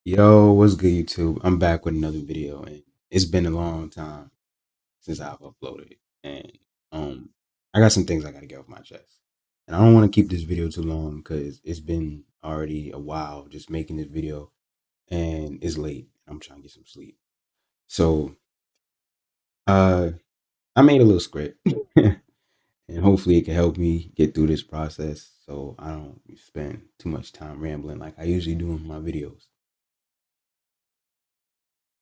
Yo, what's good, YouTube? I'm back with another video, and it's been a long time since I've uploaded, and um, I got some things I gotta get off my chest, and I don't want to keep this video too long because it's been already a while just making this video, and it's late. I'm trying to get some sleep, so uh, I made a little script, and hopefully it can help me get through this process, so I don't spend too much time rambling like I usually do in my videos.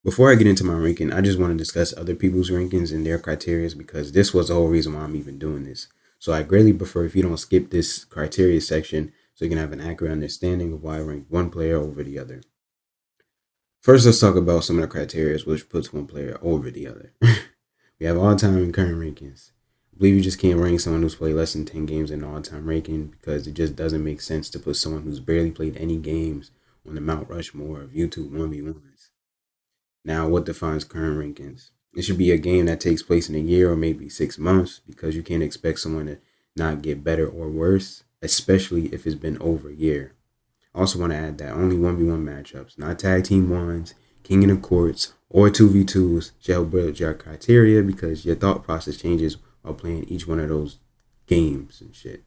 Before I get into my ranking, I just want to discuss other people's rankings and their criteria because this was the whole reason why I'm even doing this. So I greatly prefer if you don't skip this criteria section so you can have an accurate understanding of why I rank one player over the other. First, let's talk about some of the criteria which puts one player over the other. We have all-time and current rankings. I believe you just can't rank someone who's played less than 10 games in an all-time ranking because it just doesn't make sense to put someone who's barely played any games on the Mount Rushmore of YouTube 1v1s. Now, what defines current rankings? It should be a game that takes place in a year or maybe 6 months because you can't expect someone to not get better or worse, especially if it's been over a year. I also want to add that only 1v1 matchups, not tag team ones, king in the courts, or 2v2s should help build your criteria because your thought process changes while playing each one of those games and shit.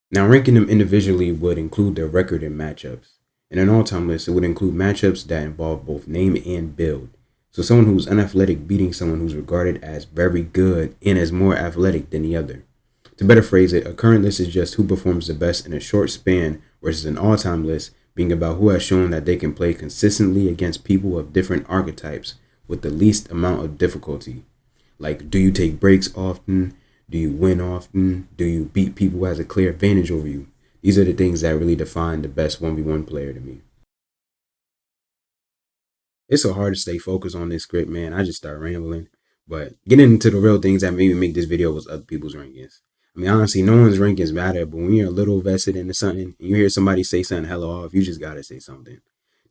Now, ranking them individually would include their record in matchups. In an all-time list, it would include matchups that involve both name and build. So someone who's unathletic beating someone who's regarded as very good and as more athletic than the other. To better phrase it, a current list is just who performs the best in a short span versus an all-time list being about who has shown that they can play consistently against people of different archetypes with the least amount of difficulty. Like, do you take breaks often? Do you win often? Do you beat people who has a clear advantage over you? These are the things that really define the best 1v1 player to me. It's so hard to stay focused on this script, man. I just start rambling. But getting into the real things that made me make this video was other people's rankings. I mean, honestly, no one's rankings matter, but when you're a little vested into something and you hear somebody say something hella off, you just gotta say something.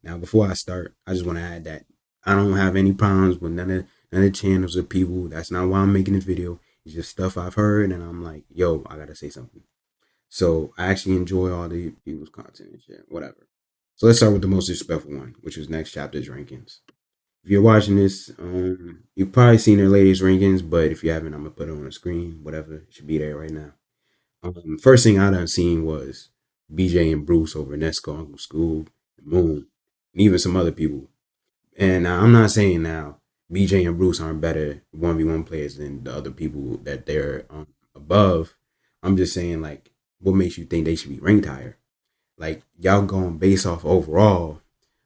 Now, before I start, I just want to add that I don't have any problems with none of the channels or people. That's not why I'm making this video. It's just stuff I've heard, and I'm like, yo, I gotta say something. So I actually enjoy all the people's content and shit, whatever. So let's start with the most disrespectful one, which was next chapter's rankings. If you're watching this, you've probably seen their latest rankings, but if you haven't, I'm gonna put it on the screen. Whatever, it should be there right now. First thing I done seen was BJ and Bruce over Nesco, Uncle Scoob, and Moon, and even some other people. And I'm not saying now BJ and Bruce aren't better 1v1 players than the other people that they're above. I'm just saying, like, what makes you think they should be ranked higher? Like, y'all going based off overall,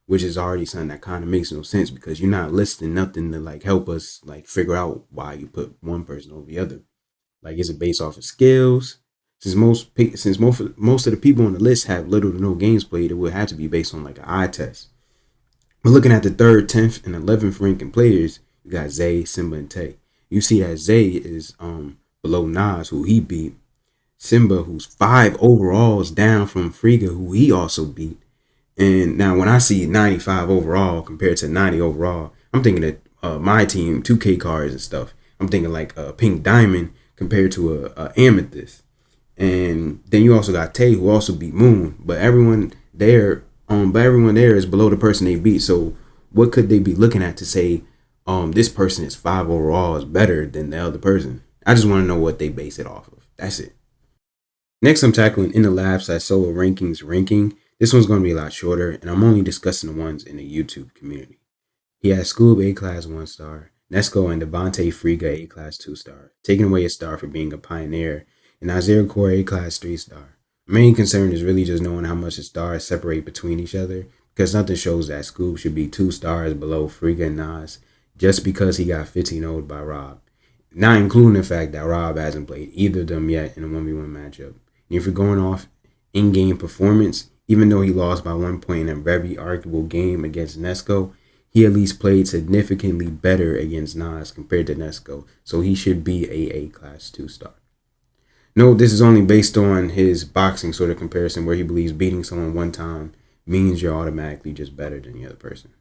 which is already something that kind of makes no sense because you're not listing nothing to like help us like figure out why you put one person over the other. Like, is it based off of skills? Since most of the people on the list have little to no games played, it would have to be based on like an eye test. But looking at the third, 10th, and 11th ranking players, you got Zay, Simba, and Tay. You see that Zay is below Nas, who he beat. Simba, who's 5 overalls down from Friga, who he also beat. And now when I see 95 overall compared to 90 overall, I'm thinking of my team, 2K cards and stuff. I'm thinking like a pink diamond compared to a amethyst. And then you also got Tay, who also beat Moon, but everyone there is below the person they beat. So what could they be looking at to say, this person is 5 overall is better than the other person? I just want to know what they base it off of. That's it. Next, I'm tackling in the labs slash solo rankings ranking. This one's going to be a lot shorter, and I'm only discussing the ones in the YouTube community. He has Scoob A class 1 star, Nesco and Devontae Friga A class 2 star, taking away a star for being a pioneer, and Isaiah Core A class 3 star. My main concern is really just knowing how much the stars separate between each other, because nothing shows that Scoob should be 2 stars below Friga and Nas just because he got 15 0'd by Rob. Not including the fact that Rob hasn't played either of them yet in a 1v1 matchup. And if you're going off in-game performance, even though he lost by 1 point in a very arguable game against Nesco, he at least played significantly better against Nas compared to Nesco, so he should be a class 2 star. Note this is only based on his boxing sort of comparison where he believes beating someone one time means you're automatically just better than the other person.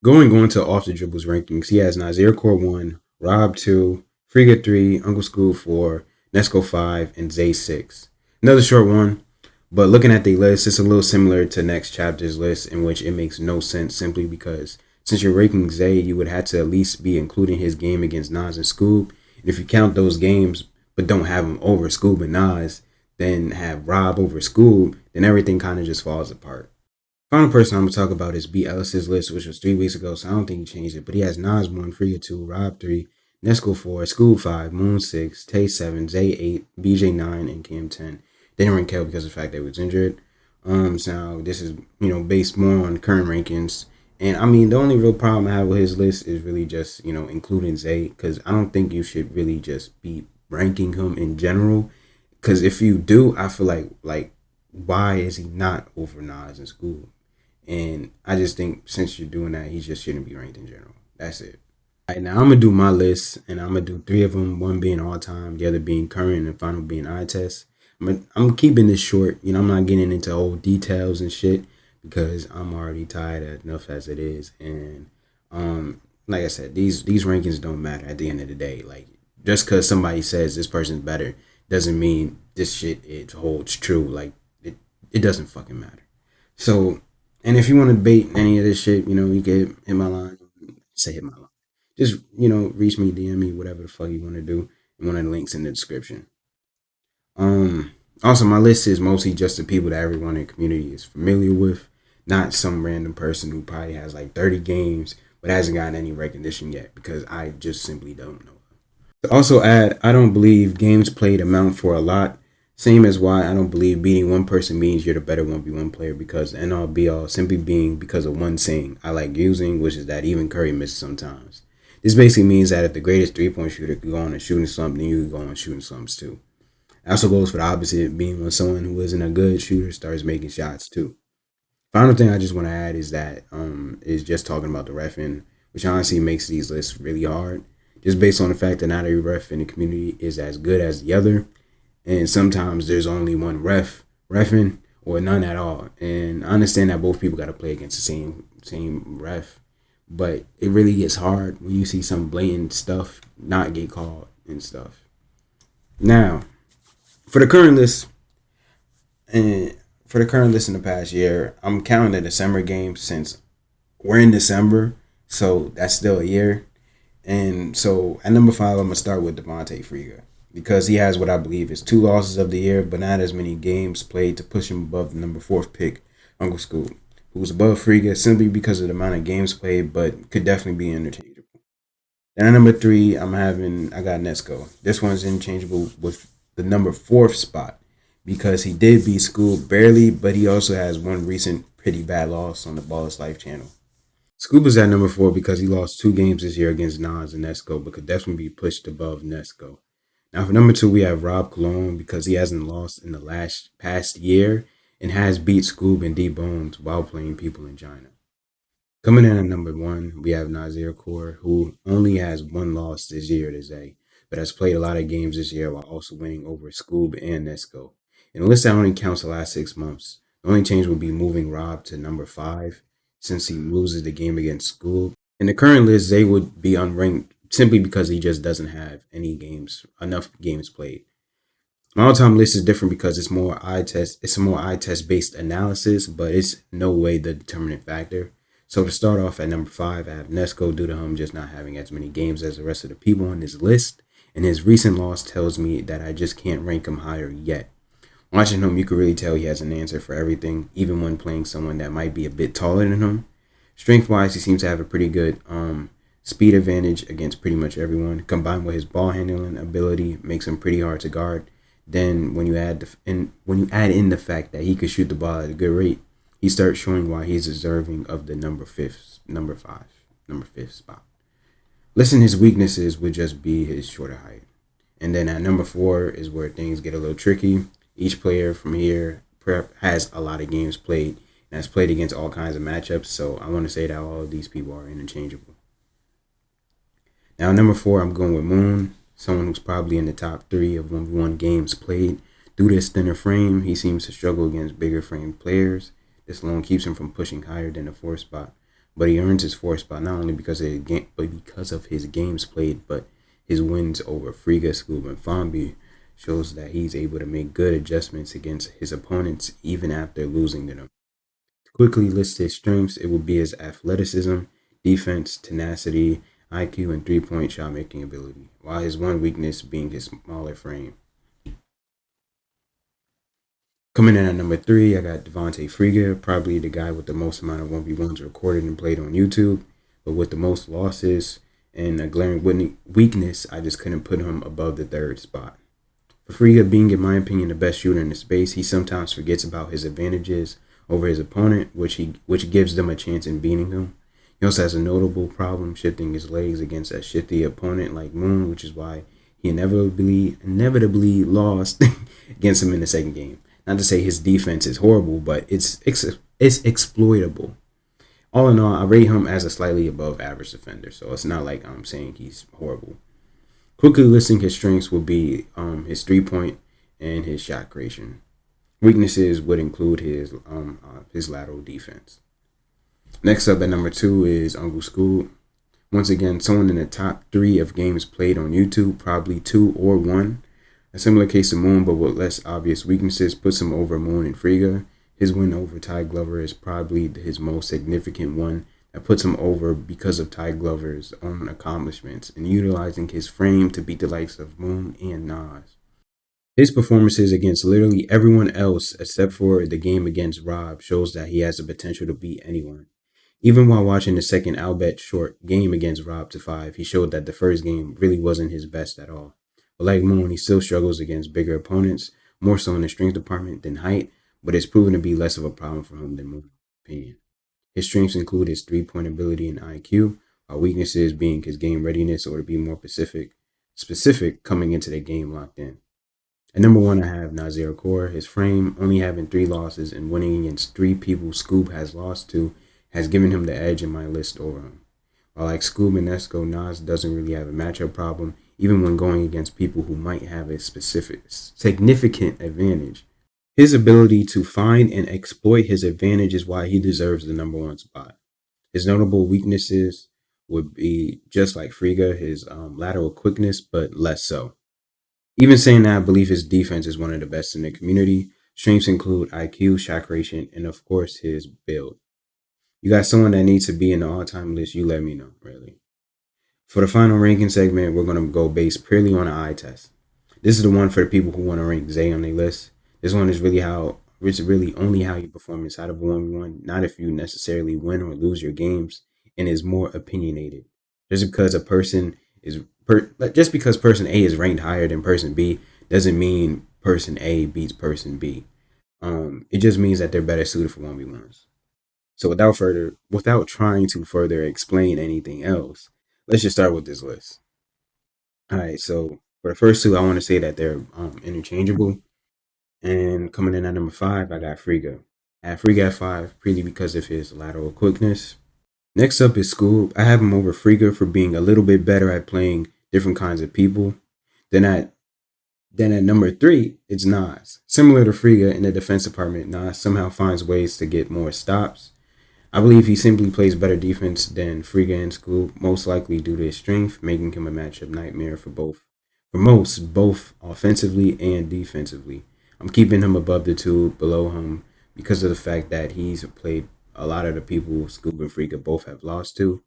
Going on to off the dribbles rankings, he has Nazir Core 1, Rob 2, Friga 3, Uncle School 4, Nesco 5, and Zay 6. Another short one, But looking at the list, it's a little similar to next chapter's list, in which it makes no sense simply because since you're ranking Zay, you would have to at least be including his game against Nas and Scoob. And if you count those games, but don't have him over Scoob and Nas, then have Rob over Scoob, then everything kind of just falls apart. Final person I'm gonna talk about is B. Ellis's list, which was 3 weeks ago, so I don't think he changed it. But he has Nas 1, Freya 2, Rob 3, Nesco 4, Scoob 5, Moon 6, Tay 7, Zay 8, BJ 9, and Cam 10. They didn't rank Kel because of the fact that he was injured. So this is based more on current rankings. And I mean, the only real problem I have with his list is really just including Zay, because I don't think you should really just be ranking him in general. Because if you do, I feel like why is he not over Nas and Scoob? And I just think since you're doing that, he just shouldn't be ranked in general. That's it. All right, now I'm gonna do my list, and I'm gonna do three of them. One being all time, the other being current, and the final being eye test. I'm keeping this short. I'm not getting into old details and shit because I'm already tired enough as it is. And like I said, these rankings don't matter at the end of the day. Like just because somebody says this person's better doesn't mean this shit it holds true. Like it doesn't fucking matter. So, and if you want to debate any of this shit, you can hit my line. Say hit my line. Just reach me, DM me, whatever the fuck you want to do. And one of the links in the description. Also, my list is mostly just the people that everyone in the community is familiar with, not some random person who probably has like 30 games but hasn't gotten any recognition yet because I just simply don't know. To also add, I don't believe games played amount for a lot. Same as why I don't believe beating one person means you're the better 1v1 player, because the end all be all simply being because of one saying I like using, which is that even Curry misses sometimes. This basically means that if the greatest 3-point shooter could go on and shooting something, you could go on shooting something too. It also goes for the opposite, being when someone who isn't a good shooter starts making shots too. Final thing I just want to add is that is just talking about the refing, which honestly makes these lists really hard, just based on the fact that not every ref in the community is as good as the other, and sometimes there's only one refing or none at all. And I understand that both people got to play against the same ref, but it really gets hard when you see some blatant stuff not get called and stuff. Now, for the current list, and for the current list in the past year, I'm counting the December games since we're in December, so that's still a year. And so at number 5, I'm gonna start with Devontae Freega because he has what I believe is 2 losses of the year, but not as many games played to push him above the number 4th pick, Uncle Scoop, who's above Freega simply because of the amount of games played, but could definitely be interchangeable. Then at number 3, I got Nesco. This one's interchangeable with the number 4th spot because he did beat Scoob barely, but he also has one recent pretty bad loss on the Ballers Life channel. Scoob is at number 4 because he lost 2 games this year against Nas and Nesco, but could definitely be pushed above Nesco. Now for number 2, we have Rob Cologne because he hasn't lost in the past year and has beat Scoob and D-Bones while playing people in China. Coming in at number 1, we have Nazir Kaur, who only has 1 loss this year to Zay, but has played a lot of games this year while also winning over Scoob and Nesco. In a list that only counts the last 6 months, the only change will be moving Rob to number 5 since he loses the game against Scoob. In the current list, Zay would be unranked simply because he just doesn't have enough games played. My all-time list is different because it's more eye test. It's a more eye test based analysis, but it's no way the determining factor. So to start off at number 5, I have Nesco due to him just not having as many games as the rest of the people on this list, and his recent loss tells me that I just can't rank him higher yet. Watching him, you can really tell he has an answer for everything, even when playing someone that might be a bit taller than him. Strength-wise, he seems to have a pretty good speed advantage against pretty much everyone. Combined with his ball handling ability, makes him pretty hard to guard. Then when you add in the fact that he could shoot the ball at a good rate, he starts showing why he's deserving of the number 5th spot. Listing his weaknesses would just be his shorter height. And then at number 4 is where things get a little tricky. Each player from here has a lot of games played and has played against all kinds of matchups, so I want to say that all of these people are interchangeable. Now at number 4, I'm going with Moon, someone who's probably in the top 3 of 1v1 games played. Due to his thinner frame, he seems to struggle against bigger frame players. This alone keeps him from pushing higher than the 4th spot, but he earns his 4th spot not only because of his games played, but his wins over Freega, Scoob, and Fombi. shows that he's able to make good adjustments against his opponents even after losing to them. To quickly list his strengths, it would be his athleticism, defense, tenacity, IQ, and 3-point shot making ability, while his one weakness being his smaller frame. Coming in at number 3, I got Devontae Freega, probably the guy with the most amount of 1v1s recorded and played on YouTube, but with the most losses and a glaring weakness, I just couldn't put him above the third spot. For Freega being, in my opinion, the best shooter in the space, he sometimes forgets about his advantages over his opponent, which gives them a chance in beating him. He also has a notable problem shifting his legs against a shifty opponent like Moon, which is why he inevitably lost against him in the second game. Not to say his defense is horrible, but it's exploitable. All in all, I rate him as a slightly above average defender, so it's not like I'm saying he's horrible. Quickly listing his strengths would be his 3-point and his shot creation. Weaknesses would include his lateral defense. Next up at number 2 is Uncle Scoob. Once again, someone in the top 3 of games played on YouTube, probably 2 or 1. A similar case to Moon, but with less obvious weaknesses, puts him over Moon and Freega. His win over Ty Glover is probably his most significant one that puts him over because of Ty Glover's own accomplishments and utilizing his frame to beat the likes of Moon and Nas. His performances against literally everyone else except for the game against Rob shows that he has the potential to beat anyone. Even while watching the second Albert Short game against Rob to 5, he showed that the first game really wasn't his best at all. But like Moon, he still struggles against bigger opponents, more so in the strength department than height, but it's proven to be less of a problem for him than Moon, in my opinion. His strengths include his 3-point ability and IQ, while weaknesses being his game readiness or to be more specific coming into the game locked in. At number 1, I have Nazir Kaur. His frame, only having 3 losses and winning against 3 people Scoob has lost to, has given him the edge in my list over him. While like Scoob and Nesco, Nas doesn't really have a matchup problem, even when going against people who might have a significant advantage. His ability to find and exploit his advantage is why he deserves the number 1 spot. His notable weaknesses would be just like Freega, his lateral quickness, but less so. Even saying that, I believe his defense is one of the best in the community. Strengths include IQ, shot creation, and of course his build. You got someone that needs to be in the all-time list, you let me know, really. For the final ranking segment, we're going to go based purely on an eye test. This is the one for the people who want to rank Zay on their list. This one is really only how you perform inside of a 1v1, not if you necessarily win or lose your games, and is more opinionated. Just because person A is ranked higher than person B doesn't mean person A beats person B. It just means that they're better suited for 1v1s. So without trying to further explain anything else, let's just start with this list. All right, so for the first 2, I want to say that they're interchangeable. And coming in at number 5, I got Freega. I have Freega at 5, purely because of his lateral quickness. Next up is Scoob. I have him over Freega for being a little bit better at playing different kinds of people. Then at number 3, it's Nas. Similar to Freega in the defense department, Nas somehow finds ways to get more stops. I believe he simply plays better defense than Freega and Scoob, most likely due to his strength, making him a matchup nightmare for both offensively and defensively. I'm keeping him above the 2, below him, because of the fact that he's played a lot of the people Scoob and Freega both have lost to.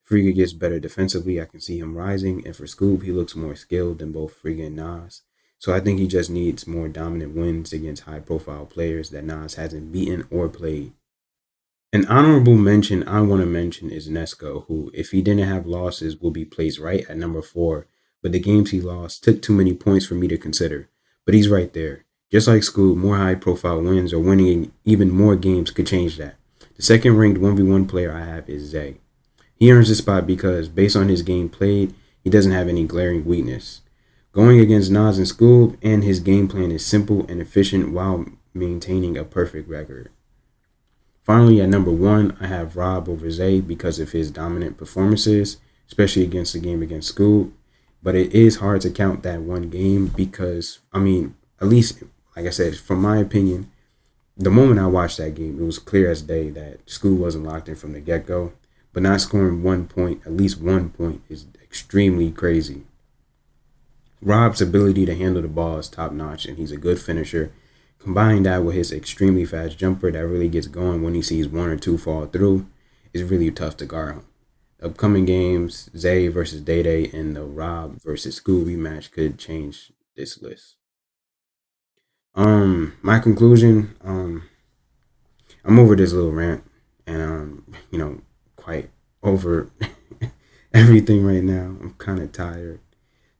Freega gets better defensively, I can see him rising, and for Scoob, he looks more skilled than both Freega and Nas. So I think he just needs more dominant wins against high-profile players that Nas hasn't beaten or played. An honorable mention I want to mention is Nesco, who, if he didn't have losses, will be placed right at number 4, but the games he lost took too many points for me to consider. But he's right there. Just like Scoob, more high-profile wins or winning even more games could change that. The second-ranked 1v1 player I have is Zay. He earns this spot because, based on his game played, he doesn't have any glaring weakness. Going against Nas and Scoob, and his game plan is simple and efficient while maintaining a perfect record. Finally, at number 1, I have Rob over Zay because of his dominant performances, especially against the game against Scoob. But it is hard to count that one game because, at least, like I said, from my opinion, the moment I watched that game, it was clear as day that Scoob wasn't locked in from the get-go. But not scoring 1 point, at least 1 point, is extremely crazy. Rob's ability to handle the ball is top notch, and he's a good finisher. Combine that with his extremely fast jumper that really gets going when he sees one or two fall through, is really tough to guard him. Upcoming games, Zay versus Day Day and the Rob versus Scooby match could change this list. My conclusion, I'm over this little rant, and quite over everything right now. I'm kind of tired,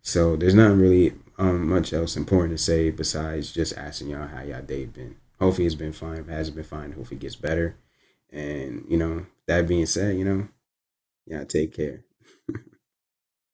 so there's not really much else important to say besides just asking y'all how y'all day been. Hopefully it's been fine. If it hasn't been fine, hopefully it gets better. And that being said, yeah, take care.